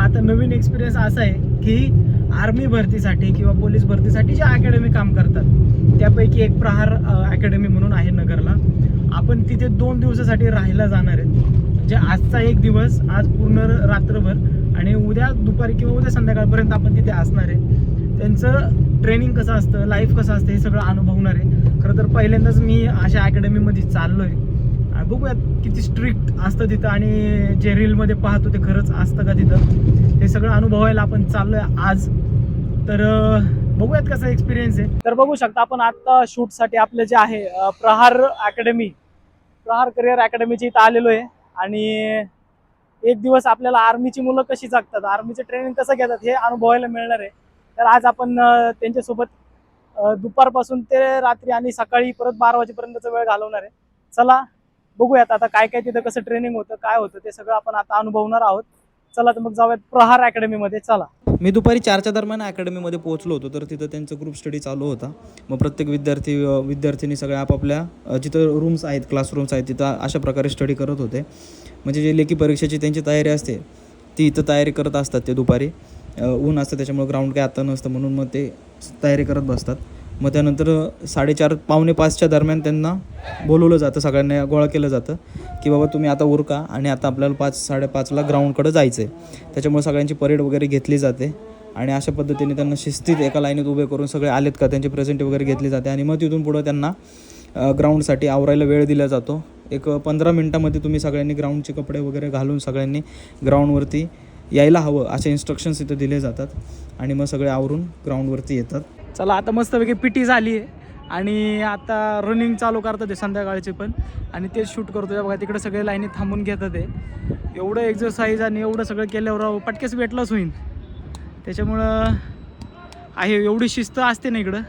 आता नवीन एक्सपिरियन्स असा आहे की आर्मी भरतीसाठी किंवा पोलीस भरतीसाठी जे अकॅडमी काम करतात त्यापैकी एक प्रहार अकॅडमी म्हणून आहे नगरला. आपण तिथे 2 दिवसासाठी राहायला जाणार आहेत. म्हणजे आजचा एक दिवस, आज पूर्ण रात्रभर आणि उद्या दुपारी किंवा उद्या संध्याकाळपर्यंत आपण तिथे असणार आहे. त्यांचं ट्रेनिंग कसं असतं, लाईफ कसं असतं हे सगळं अनुभवणार आहे. खरं तर पहिल्यांदाच मी अशा अकॅडमीमध्ये चाललो आहे. बघूयात किती स्ट्रिक्ट असतं तिथं आणि जे रीलमध्ये पाहतो ते खरंच असतं का तिथं, हे सगळं अनुभवायला आपण चाललो आहे आज. तर बघूयात कसा एक्सपिरियन्स आहे. तर बघू शकता आपण आत्ता शूटसाठी आपलं जे आहे प्रहार करिअर अकॅडमीच्या इथं आलेलो आहे. आणि एक दिवस आपल्याला आर्मीची मुलं कशी जगतात, आर्मीचं ट्रेनिंग कसं घेतात हे अनुभवायला मिळणार आहे. तर आज आपण त्यांच्यासोबत दुपारपासून ते रात्री आणि सकाळी परत 12 वाजेपर्यंतचा वेळ घालवणार आहे. चला बघूयात आता काय काय तिथं कसं ट्रेनिंग होतं, काय होतं ते सगळं आपण आता अनुभवणार आहोत. चला तर मग जाऊयात प्रहार अकॅडमीमध्ये. चला. मी दुपारी 4च्या दरम्यान अकॅडमीमध्ये पोहोचलो होतो. तर तिथं त्यांचं ग्रुप स्टडी चालू होता. मग प्रत्येक विद्यार्थिनी सगळ्या आपापल्या जिथं रूम्स आहेत, क्लासरूम्स आहेत, तिथं अशा प्रकारे स्टडी करत होते. म्हणजे जे लेखी परीक्षेची त्यांची तयारी असते ती इथं तयारी करत असतात. ते दुपारी ऊन असतं त्याच्यामुळे ग्राउंड काय आता नसतं म्हणून मग ते तयारी करत बसतात. मग त्यानंतर 4:30 पावणे 5च्या दरम्यान त्यांना बोलवलं जातं, सगळ्यांना गोळा केलं जातं की बाबा तुम्ही आता उरका आणि आता आपल्याला 5-5:30ला ग्राउंडकडे जायचं आहे. त्याच्यामुळे सगळ्यांची परेड वगैरे घेतली जाते आणि अशा पद्धतीने त्यांना शिस्तीत एका लाईनीत उभे करून सगळे आलेत का त्यांची प्रेझेंट वगैरे घेतली जाते. आणि मग तिथून पुढं त्यांना ग्राउंडसाठी आवरायला वेळ दिला जातो. एक 15 मिनटामध्ये तुम्ही सगळ्यांनी ग्राउंडचे कपडे वगैरे घालून सगळ्यांनी ग्राउंडवरती यायला हवं असे इन्स्ट्रक्शन्स इथं दिले जातात. आणि मग सगळे आवरून ग्राउंडवरती येतात. चला आता मस्तपैकी पीटी झाली आहे आणि आता रनिंग चालू करतात ते संध्याकाळचे पण. आणि तेच शूट करतो बघा, तिकडे सगळे लाईनीत थांबून घेतात. ते एवढं एक्झरसाईज आणि एवढं सगळं केल्यावर पटकेच वेटलॉस होईल. त्याच्यामुळं आहे एवढी शिस्त असते ना इकडं.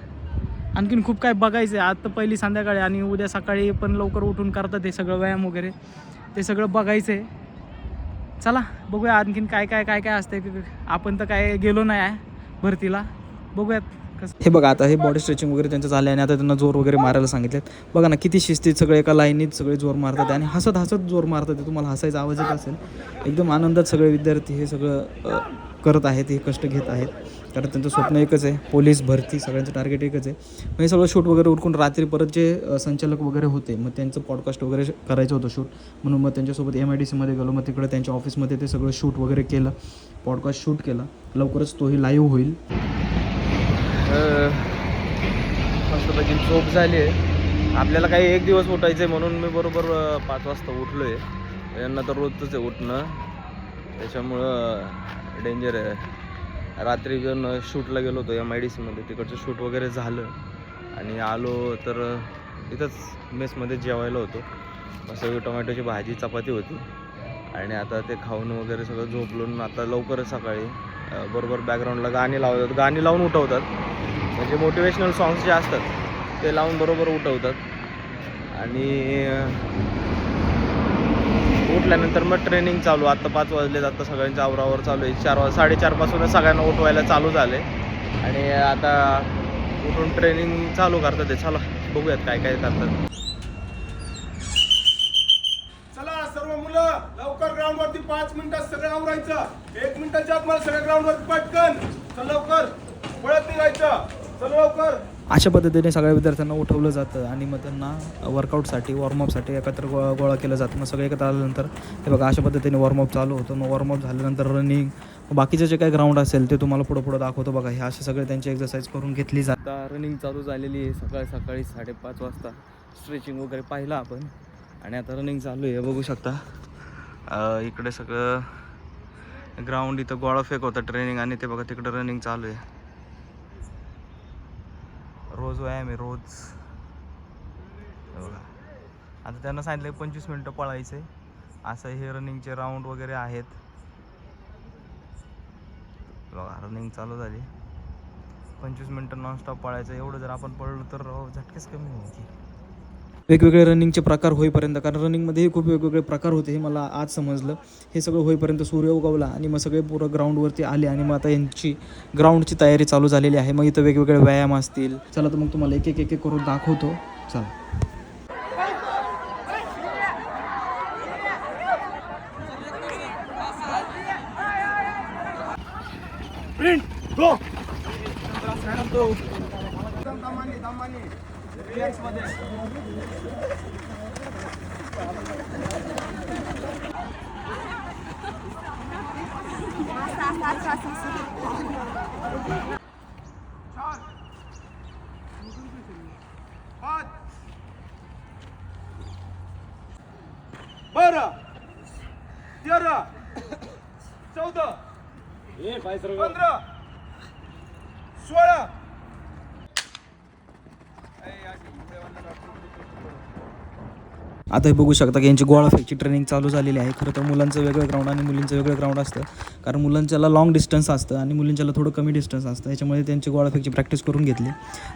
आणखीन खूप काय बघायचं आहे. आता पहिली संध्याकाळी आणि उद्या सकाळी पण लवकर उठून करतात ते सगळं व्यायाम वगैरे, ते सगळं बघायचं आहे. चला बघूया आणखीन काय काय काय काय असते. आपण तर काय गेलो नाही आहे भरतीला, बघूयात कसं. हे बघा आता हे बॉडी स्ट्रेचिंग वगैरे त्यांचं झालं आणि आता त्यांना जोर वगैरे मारायला सांगितलेत. बघा ना किती शिस्तीत सगळे एका लाईनीत सगळे जोर मारतात आणि हसत हसत जोर मारतात. तुम्हाला हसायचा आवाज येत असेल. एकदम आनंदात सगळे विद्यार्थी हे सगळं करत आहेत, हे कष्ट घेत आहेत. कारण त्यांचं स्वप्न एकच आहे, पोलीस भरती. सगळ्यांचं टार्गेट एकच आहे. मग हे सगळं शूट वगैरे उरकून रात्री परत जे संचालक वगैरे होते मग त्यांचं पॉडकास्ट वगैरे करायचं होतं शूट, म्हणून मग त्यांच्यासोबत MIDCमध्ये गेलो. मग तिकडे त्यांच्या ऑफिसमध्ये ते सगळं शूट वगैरे केलं, पॉडकास्ट शूट केला. लवकरच तोही लाईव्ह होईल. मस्तपैकी झोप झाली आहे. आपल्याला काही एक दिवस उठायचं आहे म्हणून मी बरोबर 5 वाजता उठलो आहे. यांना तर रोजच आहे उठणं, त्याच्यामुळं डेंजर आहे. रात्री जण शूटला गेलो होतो MIDCमध्ये, तिकडचं शूट वगैरे झालं आणि आलो तर इथंच मेसमध्ये जेवायला होतो. मस्त टोमॅटोची भाजी चपाती होती आणि आता ते खाऊन वगैरे सगळं झोपलून आता लवकरच सकाळी बरोबर बॅकग्राऊंडला गाणी लावतात, गाणी लावून उठवतात. म्हणजे मोटिवेशनल सॉंग्स जे असतात ते लावून बरोबर उठवतात. आणि उठल्यानंतर मग ट्रेनिंग चालू. आत्ता 5 वाजले, आता सगळ्यांच्या आवरावर चालू आहे. 4-4:30 पासूनच सगळ्यांना उठवायला चालू झाले आणि आता उठून ट्रेनिंग चालू करतात. चला बघूयात काय काय करतात. चला सर्व मुलं लवकर ग्राउंड वरती 5 मिनिटात सगळं आवरायचं. 1 मिनिटाच्या आत मला सगळं ग्राउंड वरती पटकन. चल लवकर पळत निघायचं. चल लवकर. अशा पद्धतीने सगळ्या विद्यार्थ्यांना उठवलं जातं आणि मग त्यांना वर्कआउटसाठी वॉर्मअपसाठी एकत्र गोळा केलं जातं. मग सगळे एकत्र आल्यानंतर हे बघा अशा पद्धतीने वॉर्मअप चालू होतं. मग वॉर्मअप झाल्यानंतर रनिंग, बाकीचं जे काही ग्राउंड असेल ते तुम्हाला पुढं दाखवतो. बघा हे असे सगळे त्यांची एक्सरसाइज करून घेतली जाते. आता रनिंग चालू झालेली आहे. सकाळी 5:30 वाजता स्ट्रेचिंग वगैरे पाहिलं आपण आणि आता रनिंग चालू आहे. बघू शकता इकडे सगळं ग्राउंड, इथं गोळा फेक होतं ट्रेनिंग आणि ते बघा तिकडे रनिंग चालू आहे. रोज व्यायाम आहे रोज. बघा आता त्यांना सांगितलं 25 मिनटं पळायचं आहे. असं हे रनिंगचे राऊंड वगैरे आहेत. बघा रनिंग चालू झाली. 25 मिनटं नॉनस्टॉप पळायचं. एवढं जर आपण पळलो तर झटकेच कमी होती. वेगवेगळे रनिंगचे प्रकार होईपर्यंत, कारण रनिंगमध्येही खूप वेगवेगळे प्रकार होते हे मला आज समजलं. हे सगळं होईपर्यंत सूर्य उगवला आणि मग सगळे पुरं ग्राउंडवरती आले आणि मग आता यांची ग्राउंडची तयारी चालू झालेली आहे. मग इथं वेगवेगळे व्यायाम असतील. चला तर मग तुम्हाला एक एक करून दाखवतो. चला. गो दमानी रिलॅक्स मध्ये बारा 13 14 15 16 आता हे बघू शकता की यांची गोळा फेकची ट्रेनिंग चालू झालेली आहे. खरं तर मुलांचं वेगळं ग्राउंड आणि मुलींचं वेगळं ग्राउंड असतं, कारण मुलांच्याला लॉंग डिस्टन्स असतं आणि मुलींच्याला थोडं कमी डिस्टन्स असतं. याच्यामुळे त्यांची गोळा फेकची प्रॅक्टिस करून घेतली.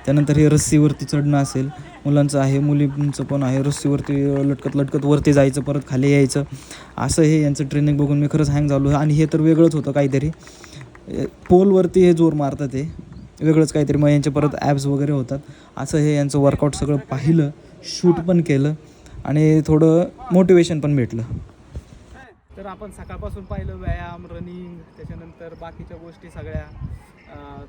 त्यानंतर हे रस्सीवरती चढणं असेल, मुलांचं आहे, मुलींचं पण आहे. रस्सीवरती लटकत लटकत वरती जायचं, परत खाली यायचं, असं हे यांचं ट्रेनिंग बघून मी खरंच हँग झालो. आणि हे तर वेगळंच होतं काहीतरी, पोलवरती हे जोर मारतात, हे वेगळंच काहीतरी. मग यांचे परत ॲब्स वगैरे होतात. असं हे यांचं वर्कआउट सगळं पाहिलं, शूट पण केलं आणि थोडं मोटिवेशन पण भेटलं. तर आपण सकाळपासून पाहिलं व्यायाम, रनिंग, त्याच्यानंतर बाकीच्या गोष्टी सगळ्या,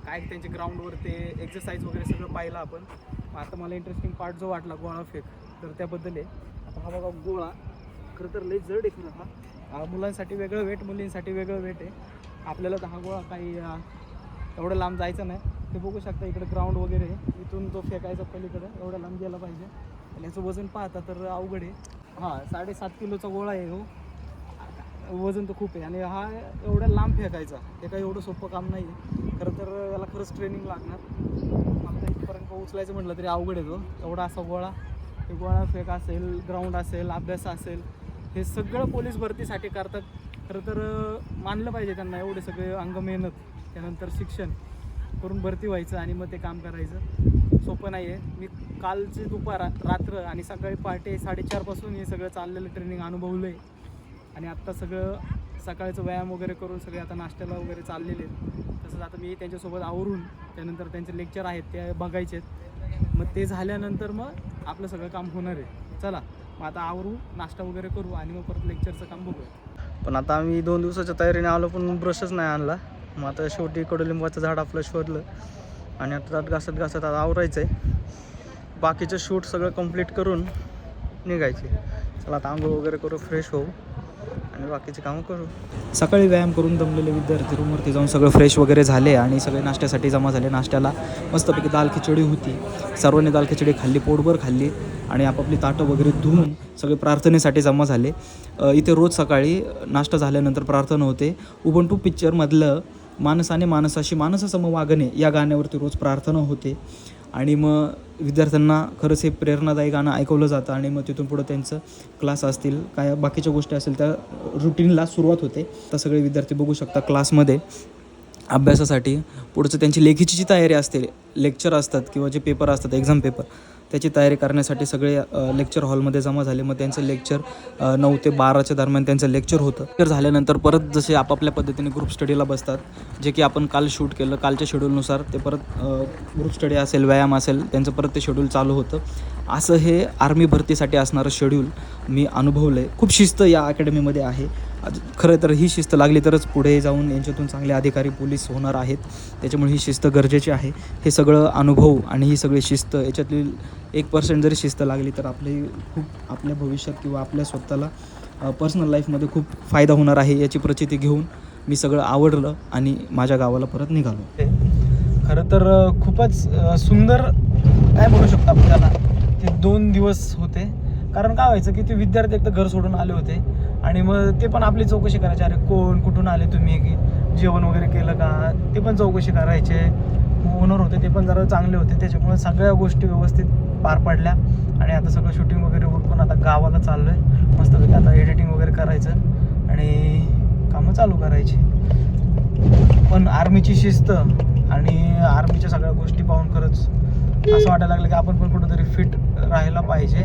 काय त्यांचे ग्राउंडवर ते एक्सरसाइज वगैरे सगळं पाहिलं आपण. आता मला इंटरेस्टिंग पार्ट जो वाटला गोळा फेक, तर त्याबद्दल आहे. आता हा बघा गोळा, खरं तर लई जड आहे खरं. हा मुलांसाठी वेगळं वेट, मुलींसाठी वेगळं वेट आहे. आपल्याला तर हा गोळा काही एवढं लांब जायचं नाही. ते बघू शकता इकडे ग्राउंड वगैरे, इथून तो फेकायचा पलीकडे एवढं लांब गेला पाहिजे. आणि याचं वजन पाहता तर अवघड आहे. हां 7.5 किलोचा गोळा आहे हो, वजन तर खूप आहे. आणि हा एवढ्या लांब फेकायचा, हे काही एवढं सोपं काम नाही आहे. खरं तर याला खरंच ट्रेनिंग लागणार. आता इथपर्यंत उचलायचं म्हटलं तरी अवघड आहे तो, एवढा असा गोळा. ते गोळा फेक असेल, ग्राउंड असेल, अभ्यास असेल, हे सगळं पोलीस भरतीसाठी करतात. खरं तर मानलं पाहिजे त्यांना, एवढे सगळे अंग मेहनत, त्यानंतर शिक्षण करून भरती व्हायचं आणि मग ते काम करायचं सोपं नाही आहे. मी कालची दुपार, रात्र आणि सकाळी पहाटे 4:30 हे सगळं चाललेलं ट्रेनिंग अनुभवलं आहे. आणि आत्ता सगळं सकाळचं व्यायाम वगैरे करून सगळे आता नाश्त्याला वगैरे चाललेले आहेत. तसंच आता मी त्यांच्यासोबत आवरून, त्यानंतर त्यांचे लेक्चर आहेत ते बघायचे आहेत. मग ते झाल्यानंतर मग आपलं सगळं काम होणार आहे. चला मग आता आवरू, नाश्ता वगैरे करू आणि मग परत लेक्चरचं काम बघूया. पण आता आम्ही 2 दिवसाच्या तयारीने आलो, पण ब्रशच नाही आणला. मग आता शेवटी कडुलिंबाचं झाड आपलं शोधलं आणि आता घासत घासत आता आवरायचं आहे. बाकीचं शूट सगळं कंप्लीट करून निघायचे. चला आता आंघोळ वगैरे करू, फ्रेश होऊ आणि बाकीचे कामं करू. सकाळी व्यायाम करून दमलेले विद्यार्थी रूमवरती जाऊन सगळं फ्रेश वगैरे झाले आणि सगळे नाश्त्यासाठी जमा झाले. नाश्त्याला मस्तपैकी दाल खिचडी होती. सर्वांनी दाल खिचडी खाल्ली, पोटभर खाल्ली आणि आपापली ताटं वगैरे धुवून सगळे प्रार्थनेसाठी जमा झाले. इथे रोज सकाळी नाश्ता झाल्यानंतर प्रार्थना होते. उबंटू पिक्चरमधलं माणसाने माणसाशी माणसासम वागणे या गाण्यावरती रोज प्रार्थना होते. आणि मग विद्यार्थ्यांना खरंच हे प्रेरणादायी गाणं ऐकवलं जातं आणि मग तिथून पुढं त्यांचं क्लास असतील, काय बाकीच्या गोष्टी असतील, त्या रुटीनला सुरुवात होते. तर सगळे विद्यार्थी बघू शकता क्लासमध्ये अभ्यासासाठी पुढचं त्यांची लेखीची जी तयारी असते, लेक्चर असतात किंवा जे पेपर असतात, एक्झाम पेपर, त्याची तयारी करण्यासाठी सगळे लेक्चर हॉलमध्ये जमा झाले. मग त्यांचं लेक्चर 9 ते 12च्या दरम्यान त्यांचं लेक्चर होतं. लेक्चर झाल्यानंतर परत जसे आपापल्या पद्धतीने ग्रुप स्टडीला बसतात, जे की आपण काल शूट केलं, कालच्या शेड्यूलनुसार ते परत ग्रुप स्टडी असेल, व्यायाम असेल, त्यांचं परत ते शेड्यूल चालू होतं. असं हे आर्मी भरतीसाठी असणारं शेड्यूल मी अनुभवलं आहे. खूप शिस्त या अकॅडमीमध्ये आहे. खरं तर ही शिस्त लागली तरच पुढे जाऊन यांच्यातून चांगले अधिकारी पोलीस होणार आहेत. त्याच्यामुळे ही शिस्त गरजेची आहे. हे सगळं अनुभव आणि ही सगळी शिस्त, याच्यातली 1% जरी शिस्त लागली तर खूप आपल्या भविष्यात किंवा आपल्या स्वतःला पर्सनल लाईफमध्ये खूप फायदा होणार आहे. याची प्रचिती घेऊन मी सगळं आवडलं आणि माझ्या गावाला परत निघालो. खरं तर खूपच सुंदर काय म्हणू शकतो आपण त्याला, ते 2 दिवस होते. कारण काय व्हायचं की ते विद्यार्थी एकदा घर सोडून आले होते आणि मग ते पण आपली चौकशी करायचे, अरे कोण, कुठून आले तुम्ही, की जेवण वगैरे केलं का, ते पण चौकशी करायचे. ओनर होते ते पण जरा चांगले होते, त्याच्यामुळे सगळ्या गोष्टी व्यवस्थित पार पडल्या. आणि आता सगळं शूटिंग वगैरे उरकून आता गावाला चाललो आहे. मस्तपैकी आता एडिटिंग वगैरे करायचं आणि कामं चालू करायची. पण आर्मीची शिस्त आणि आर्मीच्या सगळ्या गोष्टी पाहून खरंच असं वाटायला लागलं की आपण पण कुठंतरी फिट राहायला पाहिजे.